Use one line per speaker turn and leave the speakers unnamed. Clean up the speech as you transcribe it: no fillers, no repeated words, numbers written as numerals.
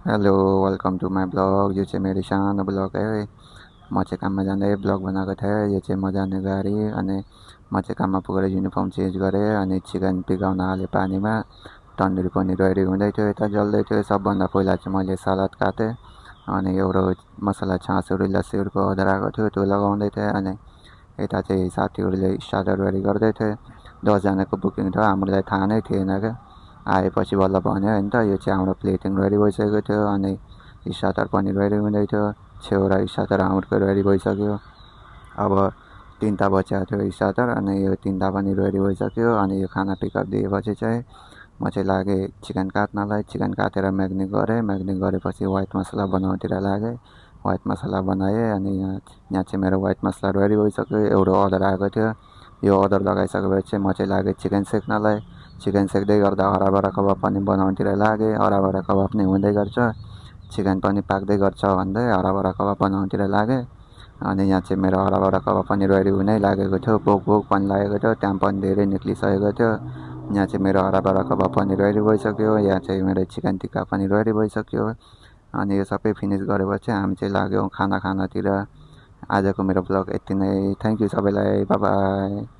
Hello welcome to my blog. यो चाहिँ मेरो सानो ब्लग है। म चाहिँ काममा जाँदै ब्लग बनाएको थिएँ। यो चाहिँ म जाने गाडी। अनि म चाहिँ काममा पुगेर युनिफर्म चेन्ज गरेँ अनि चिकन पिगाउन हालेँ पानीमा। तन्दुरी पनिर रेडी हुँदै थियो, यता जल्दै थियो। सबभन्दा पहिला चाहिँ मैले सलाद काटेँ अनि एउटा मसला छाँचहरू लस्सीहरूको अर्डर आएको थियो, त्यो लगाउँदै थिएँ। अनि यता चाहिँ साथीहरूले स्टार्टर रेडी गर्दै थिए। 10जनाको बुकिङ थियो, हामीलाई थाहा नै थिएन क्या। आएपछि बल्ल भन्यो होइन त। यो चाहिँ हाम्रो प्लेटिङ रेडी भइसकेको थियो अनि स्टार्टर पनि रेडी हुँदै थियो। छेउरा स्टार्टर हाम्रो रेडी भइसक्यो। अब 3टा बचेको थियो स्टार्टर अनि यो 3टा पनि रेडी भइसक्यो। अनि यो खाना पिकअप दिएपछि चाहिँ म चाहिँ लागेँ चिकन काट्नलाई। चिकन काटेर म्याग्नेट गरेपछि व्हाइट मसला बनाउनुतिर लागेँ। व्हाइट मसला बनाएँ अनि यहाँ चाहिँ मेरो व्हाइट मसला रेडी भइसक्यो। एउटा अर्डर आएको थियो, यो अर्डर लगाइसकेपछि चाहिँ म चाहिँ लागेँ चिकन सेक्नलाई। चिकन सेक्दै गर्दा हराभरा कबाब पनि बनाउनुतिर लागेँ। हराभरा कबाब नै हुँदै गर्छ, चिकन पनि पाक्दै गर्छ भन्दै हराभरा कबाब बनाउनुतिर लागेँ। अनि यहाँ चाहिँ मेरो हराभरा कबाब पनि रेडी हुनै लागेको थियो। भोक पनि लागेको थियो, टाइम पनि धेरै निक्लिसकेको थियो। यहाँ चाहिँ मेरो हराभरा कबाब पनि रेडी भइसक्यो। यहाँ चाहिँ मेरो चिकन टिक्का पनि रेडी भइसक्यो। अनि यो सबै फिनिस गरेपछि हामी चाहिँ लाग्यौँ खानातिर। आजको मेरो ब्लग यति नै। थ्याङ्क यू सबैलाई, बाई बाई।